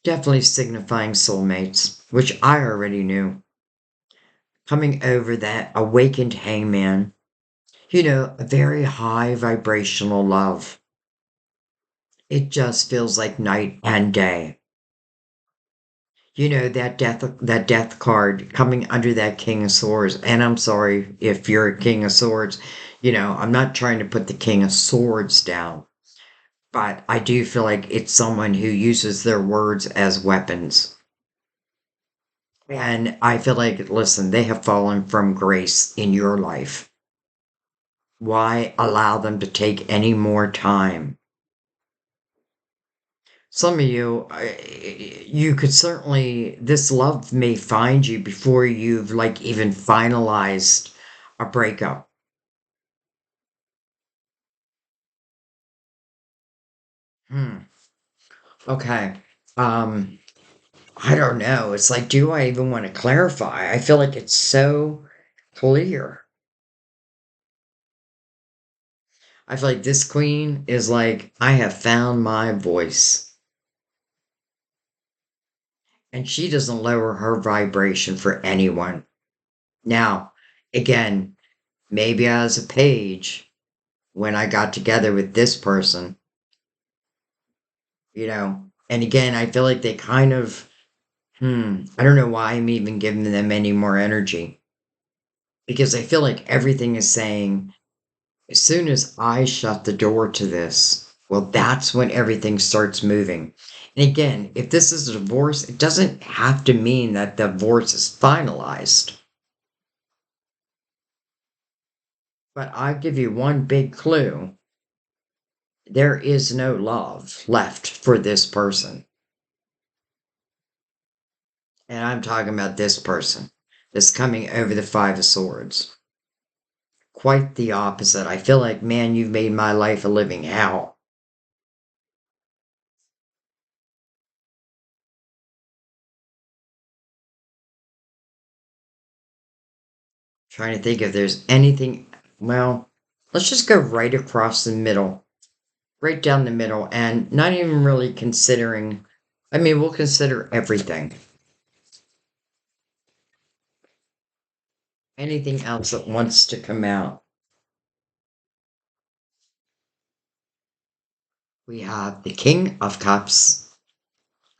[SPEAKER 1] definitely signifying soulmates, which I already knew. Coming over that awakened hangman, a very high vibrational love. It just feels like night and day. That death card coming under that King of Swords. And I'm sorry if you're a King of Swords, I'm not trying to put the King of Swords down. But I do feel like it's someone who uses their words as weapons. And I feel like, listen, they have fallen from grace in your life. Why allow them to take any more time? Some of you, you could certainly, this love may find you before you've like even finalized a breakup. Hmm. Okay. Um, I don't know. It's like, do I even want to clarify? I feel like it's so clear. I feel like this queen is like, I have found my voice. And she doesn't lower her vibration for anyone. Now, again, maybe as a page, when I got together with this person, and again, I feel like they kind of, I don't know why I'm even giving them any more energy because I feel like everything is saying, as soon as I shut the door to this, well, that's when everything starts moving. And again, if this is a divorce, it doesn't have to mean that the divorce is finalized. But I'll give you one big clue. There is no love left for this person. And I'm talking about this person that's coming over the Five of Swords. Quite the opposite. I feel like, man, you've made my life a living hell. Trying to think if there's anything. Well, let's just go right across the middle, right down the middle, and not even really considering. I mean, we'll consider everything. Anything else that wants to come out. We have the King of Cups.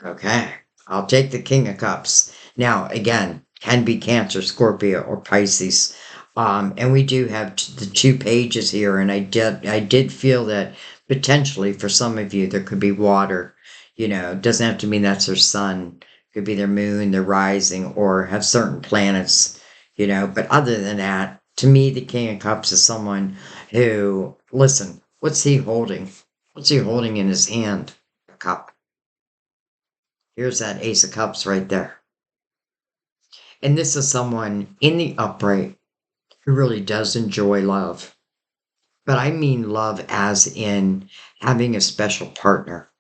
[SPEAKER 1] Okay, I'll take the King of Cups. Now, again, can be Cancer, Scorpio, or Pisces. And we do have the two pages here, and I did feel that potentially for some of you there could be water. It doesn't have to mean that's their sun. It could be their moon, their rising, or have certain planets. But other than that, to me, the King of Cups is someone who, listen, what's he holding? What's he holding in his hand? A cup. Here's that Ace of Cups right there. And this is someone in the upright who really does enjoy love. But I mean love as in having a special partner.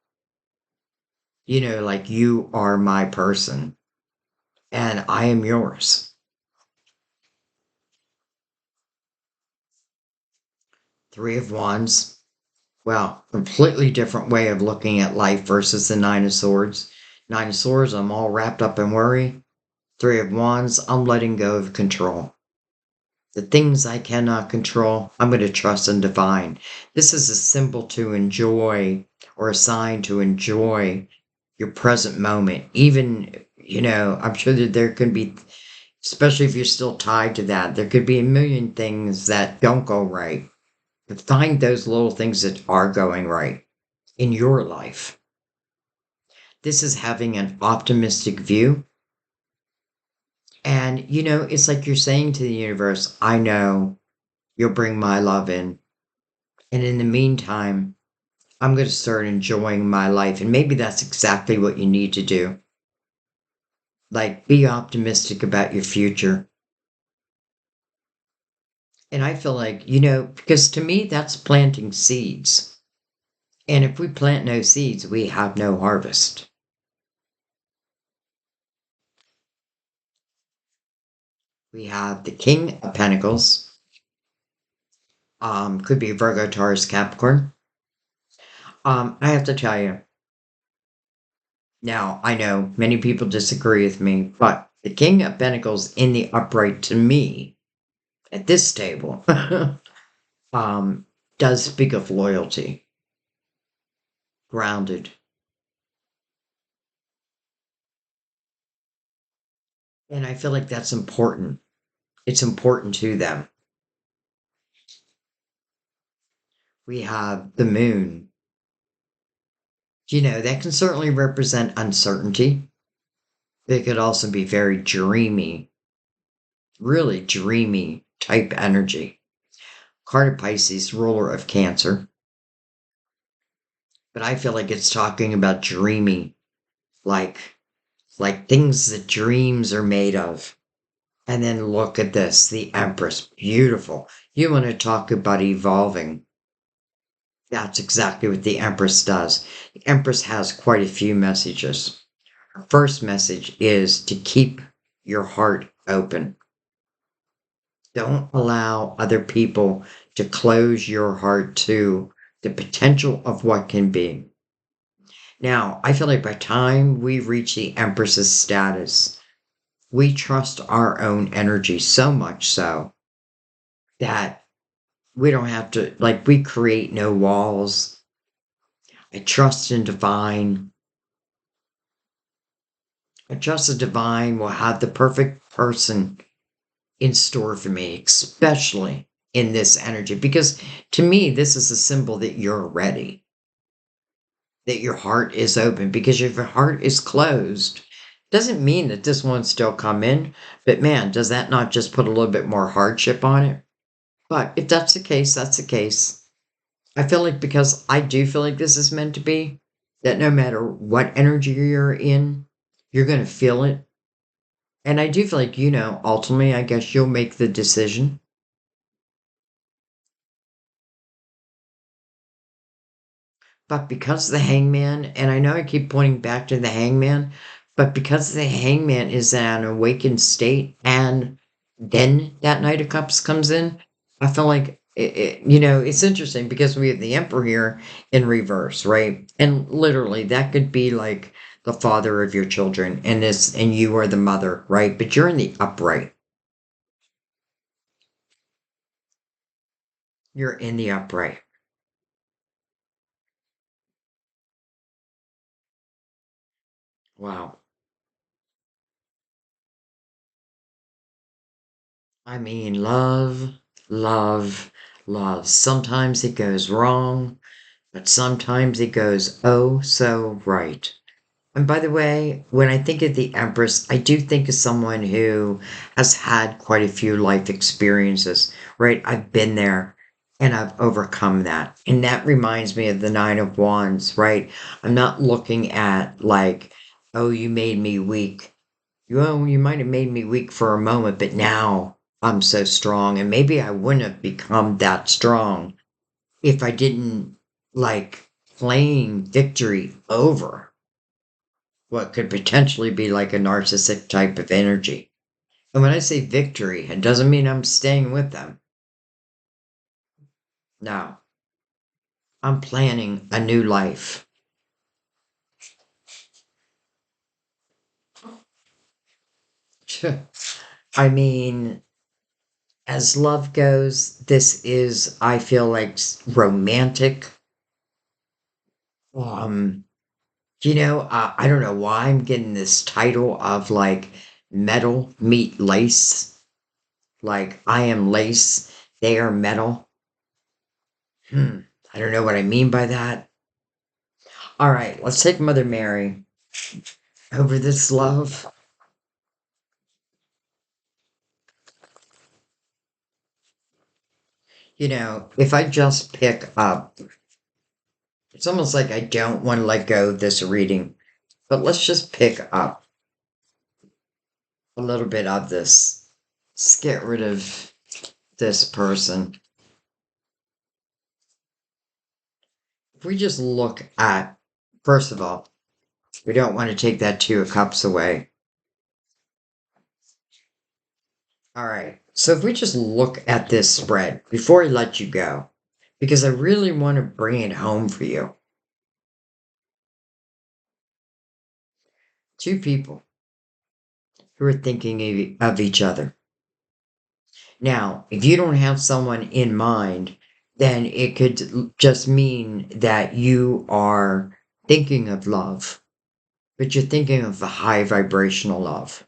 [SPEAKER 1] Like you are my person and I am yours. Three of Wands. Well, completely different way of looking at life versus the Nine of Swords. Nine of Swords, I'm all wrapped up in worry. Three of Wands, I'm letting go of control. The things I cannot control, I'm going to trust in divine. This is a symbol to enjoy or a sign to enjoy your present moment. Even, I'm sure that there could be, especially if you're still tied to that, there could be a million things that don't go right. But find those little things that are going right in your life. This is having an optimistic view. And, it's like you're saying to the universe, I know you'll bring my love in. And in the meantime, I'm going to start enjoying my life. And maybe that's exactly what you need to do. Like, be optimistic about your future. And I feel like, because to me, that's planting seeds. And if we plant no seeds, we have no harvest. We have the King of Pentacles. Could be Virgo, Taurus, Capricorn. I have to tell you, now I know many people disagree with me, but the King of Pentacles in the upright to me at this table um, does speak of loyalty, grounded. And I feel like that's important. It's important to them. We have the moon. That can certainly represent uncertainty. It could also be very dreamy, really dreamy type energy. Card of Pisces, ruler of Cancer. But I feel like it's talking about dreamy, like things that dreams are made of. And then look at this, the Empress, beautiful. You want to talk about evolving. That's exactly what the Empress does. The Empress has quite a few messages. Her first message is to keep your heart open. Don't allow other people to close your heart to the potential of what can be. Now, I feel like by the time we reach the Empress's status, we trust our own energy so much so that we don't have to, like, we create no walls. I trust in divine. I trust the divine will have the perfect person in store for me, especially in this energy. Because to me, this is a symbol that you're ready, that your heart is open. Because if your heart is closed, doesn't mean that this won't still come in. But man, does that not just put a little bit more hardship on it? But if that's the case, that's the case. I feel like because I do feel like this is meant to be, that no matter what energy you're in, you're going to feel it. And I do feel like, ultimately, I guess you'll make the decision. But because the hangman, and I know I keep pointing back to the hangman, but because the hangman is in an awakened state and then that Knight of Cups comes in, I feel like, it's interesting because we have the Emperor here in reverse, right? And literally, that could be like the father of your children, and you are the mother, right? But you're in the upright. You're in the upright. Wow. I mean, love, love, love. Sometimes it goes wrong, but sometimes it goes oh so right. And by the way, when I think of the Empress, I do think of someone who has had quite a few life experiences, right? I've been there and I've overcome that. And that reminds me of the Nine of Wands, right? I'm not looking at like, oh, you made me weak. You might have made me weak for a moment, but now I'm so strong. And maybe I wouldn't have become that strong if I didn't like claim victory over what could potentially be like a narcissistic type of energy. And when I say victory, it doesn't mean I'm staying with them. No, I'm planning a new life. I mean, as love goes, this is, I feel like, romantic. Um, I don't know why I'm getting this title of like metal meet lace. Like I am lace, they are metal. Hmm. I don't know what I mean by that. All right, let's take Mother Mary over this love. If I just pick up, it's almost like I don't want to let go of this reading, but let's just pick up a little bit of this. Let's get rid of this person. If we just look at, first of all, we don't want to take that Two of Cups away. All right. So if we just look at this spread before I let you go, because I really want to bring it home for you. Two people who are thinking of each other. Now, if you don't have someone in mind, then it could just mean that you are thinking of love, but you're thinking of a high vibrational love.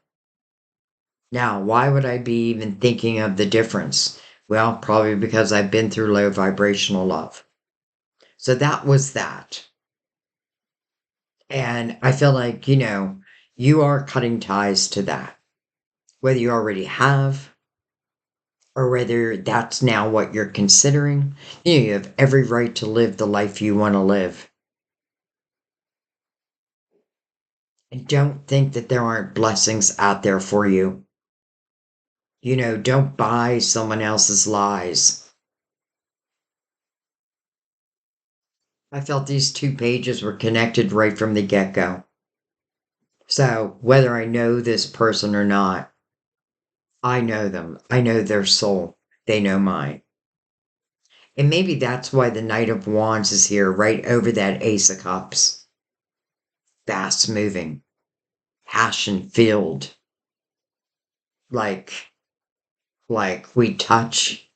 [SPEAKER 1] Now, why would I be even thinking of the difference? Well, probably because I've been through low vibrational love. So that was that. And I feel like, you are cutting ties to that, whether you already have or whether that's now what you're considering. You have every right to live the life you want to live. And don't think that there aren't blessings out there for you. Don't buy someone else's lies. I felt these two pages were connected right from the get-go. So whether I know this person or not, I know them. I know their soul. They know mine. And maybe that's why the Knight of Wands is here, right over that Ace of Cups. Fast moving, passion filled, like we touch,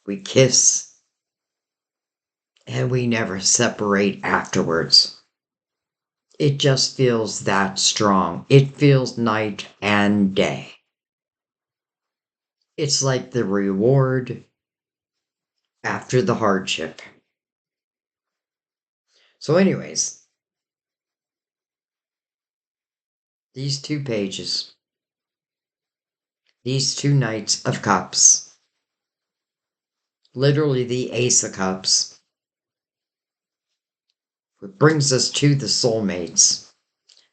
[SPEAKER 1] we kiss, and we never separate afterwards. It just feels that strong. It feels night and day. It's like the reward after the hardship. So, anyways, these two pages, these two Knights of Cups, literally the Ace of Cups, it brings us to the soulmates.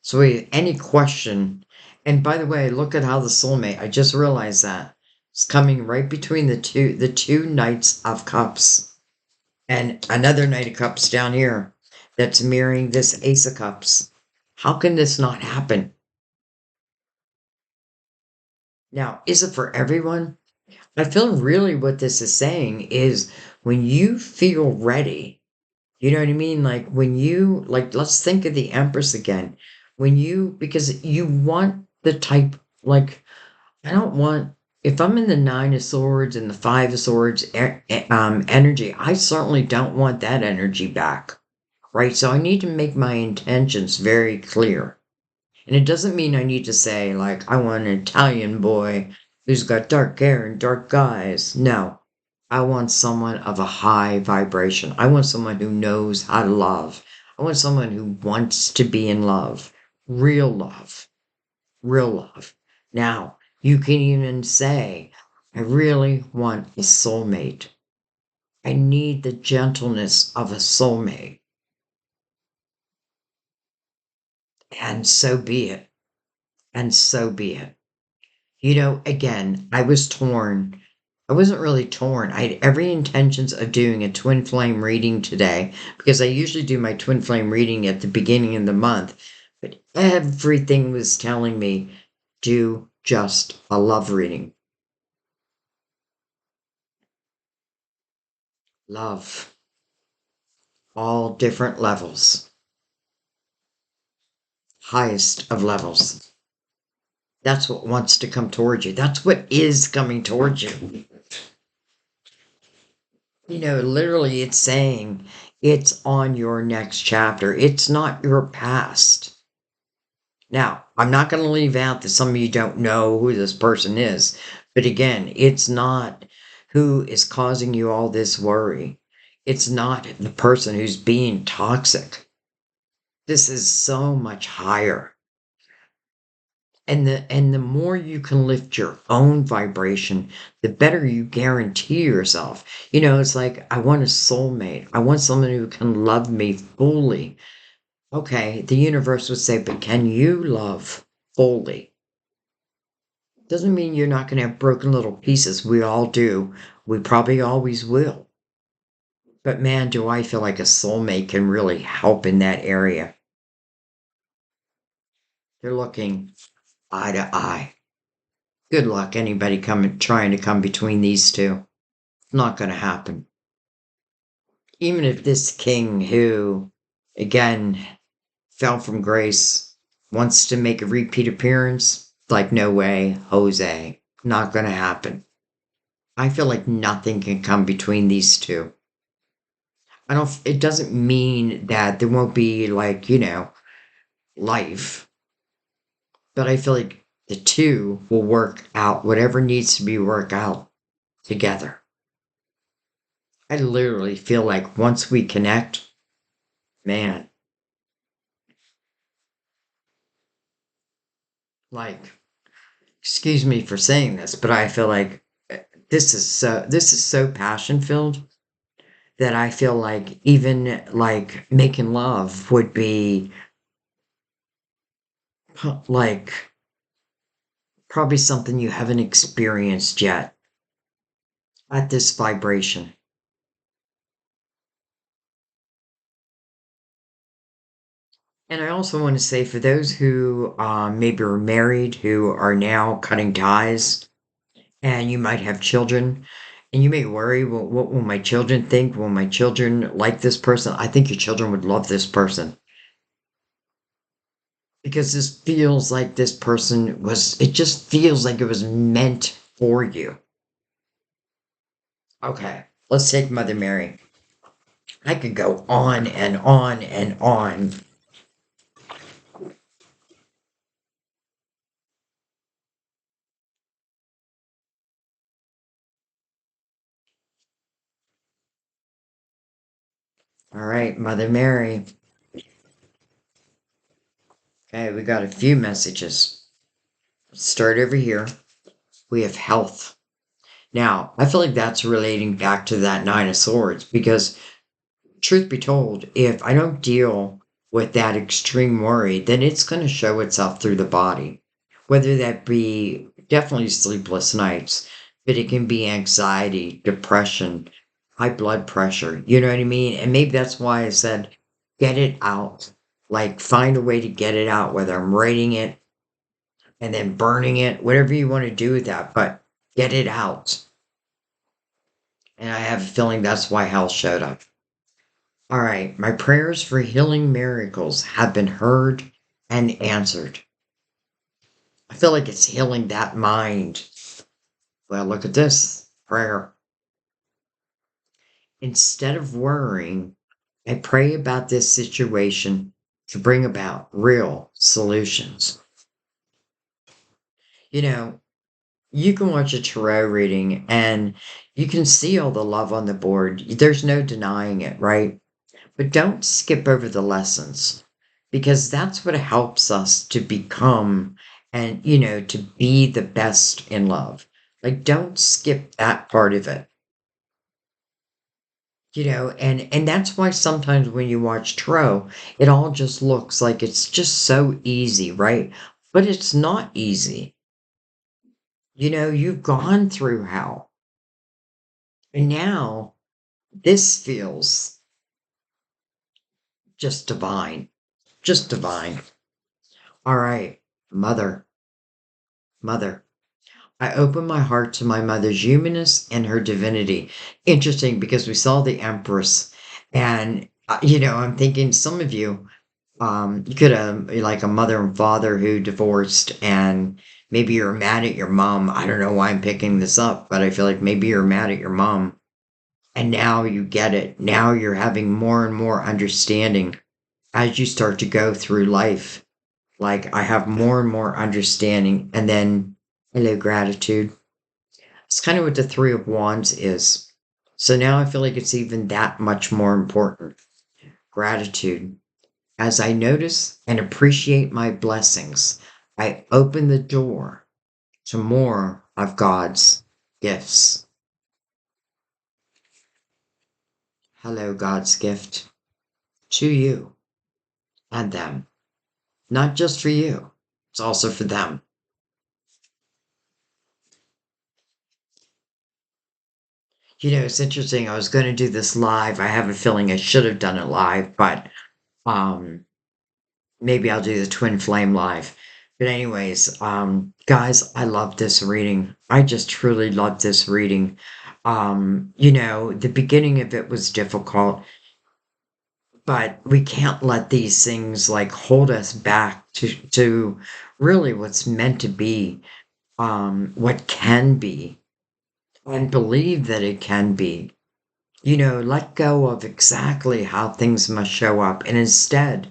[SPEAKER 1] So, any question, and by the way, look at how the soulmate, I just realized that it's coming right between the two Knights of Cups. And another Knight of Cups down here that's mirroring this Ace of Cups. How can this not happen? Now, is it for everyone? I feel really what this is saying is when you feel ready, you know what I mean? Like when you, like, let's think of the Empress again. When you, because you want the type, like, I don't want, if I'm in the Nine of Swords and the Five of Swords energy, I certainly don't want that energy back. Right? So I need to make my intentions very clear. And it doesn't mean I need to say, like, I want an Italian boy who's got dark hair and dark eyes. No. I want someone of a high vibration. I want someone who knows how to love. I want someone who wants to be in love. Real love. Real love. Now, you can even say, I really want a soulmate. I need the gentleness of a soulmate. And so be it. And so be it. You know, again, I was torn. I wasn't really torn. I had every intentions of doing a twin flame reading today because I usually do my twin flame reading at the beginning of the month. But everything was telling me do just a love reading. Love. All different levels. Highest of levels. That's what wants to come towards you. That's what is coming towards you. You know, literally, it's saying it's on your next chapter. It's not your past. Now, I'm not going to leave out that some of you don't know who this person is. But again, it's not who is causing you all this worry. It's not the person who's being toxic. This is so much higher. And the more you can lift your own vibration, the better you guarantee yourself. You know, it's like I want a soulmate. I want someone who can love me fully. Okay, the universe would say, but can you love fully? Doesn't mean you're not going to have broken little pieces. We all do. We probably always will. But man, do I feel like a soulmate can really help in that area. They're looking eye to eye. Good luck, anybody coming trying to come between these two. Not going to happen. Even if this king who, again, fell from grace, wants to make a repeat appearance, like, no way, Jose. Not going to happen. I feel like nothing can come between these two. I don't, it doesn't mean that there won't be, like, life, but I feel like the two will work out whatever needs to be worked out together. I literally feel like once we connect, man, like, excuse me for saying this, but I feel like this is so passion filled that I feel like even like making love would be like probably something you haven't experienced yet at this vibration. And I also want to say for those who maybe are married, who are now cutting ties, and you might have children, and you may worry, well, what will my children think? Will my children like this person? I think your children would love this person because this feels like this person was, it just feels like it was meant for you. Okay, let's take Mother Mary. I could go on and on and on. All right, Mother Mary. Okay, we got a few messages. Let's start over here. We have health. Now, I feel like that's relating back to that Nine of Swords because, truth be told, if I don't deal with that extreme worry, then it's going to show itself through the body. Whether that be definitely sleepless nights, but it can be anxiety, depression, high blood pressure. You know what I mean? And maybe that's why I said, get it out. Like, find a way to get it out, whether I'm writing it and then burning it, whatever you want to do with that, but get it out. And I have a feeling that's why hell showed up. All right, my prayers for healing miracles have been heard and answered. I feel like it's healing that mind. Well, look at this prayer. Instead of worrying, I pray about this situation to bring about real solutions. You know, you can watch a tarot reading and you can see all the love on the board. There's no denying it, right? But don't skip over the lessons because that's what helps us to become and, to be the best in love. Like, don't skip that part of it. And that's why sometimes when you watch tarot, it all just looks like it's just so easy, right? But it's not easy. You've gone through hell. And now this feels just divine. Just divine. All right, mother, mother. I open my heart to my mother's humanness and her divinity. Interesting because we saw the Empress, and I'm thinking some of you, you could have like a mother and father who divorced, and maybe you're mad at your mom. I don't know why I'm picking this up, but I feel like maybe you're mad at your mom, and now you get it. Now you're having more and more understanding as you start to go through life. Like I have more and more understanding, and then hello, gratitude. It's kind of what the Three of Wands is. So now I feel like it's even that much more important. Gratitude. As I notice and appreciate my blessings, I open the door to more of God's gifts. Hello, God's gift to you and them. Not just for you, it's also for them. It's interesting. I was going to do this live. I have a feeling I should have done it live, but um, maybe I'll do the Twin Flame live. But anyways, guys, I love this reading. I just truly love this reading. The beginning of it was difficult, but we can't let these things like hold us back to really what's meant to be, what can be, and believe that it can be. Let go of exactly how things must show up and instead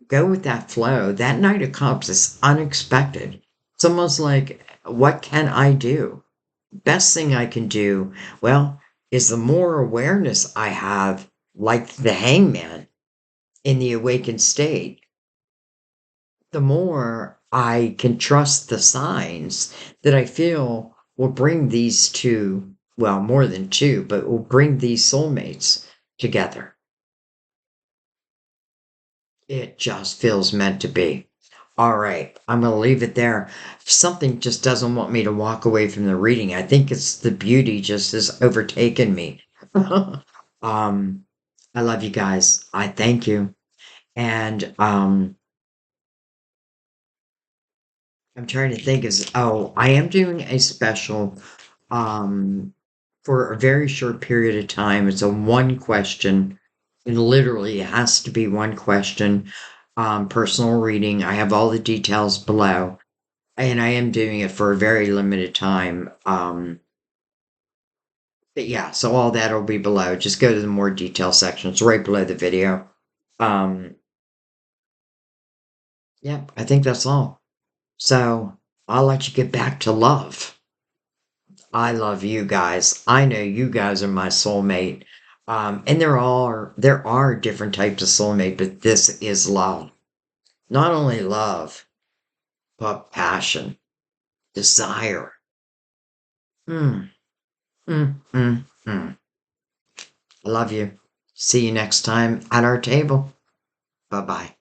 [SPEAKER 1] go with that flow. That Knight of Cups is unexpected. It's almost like, what can I do? Best thing I can do, well, is the more awareness I have, like the hangman in the awakened state, the more I can trust the signs that I feel will bring these two, well, more than two, but will bring these soulmates together. It just feels meant to be. All right, I'm going to leave it there. If something just doesn't want me to walk away from the reading, I think it's the beauty just has overtaken me. I love you guys. I thank you. And I'm trying to think I am doing a special um for a very short period of time. It's a one question, and literally it has to be one question, personal reading. I have all the details below, and I am doing it for a very limited time. But yeah, so all that will be below. Just go to the more detail section. It's right below the video. Um, yeah, I think that's all. So I'll let you get back to love. I love you guys. I know you guys are my soulmate. And there are different types of soulmate, but this is love. Not only love, but passion, desire. Mm, mm, mm, mm. I love you. See you next time at our table. Bye bye.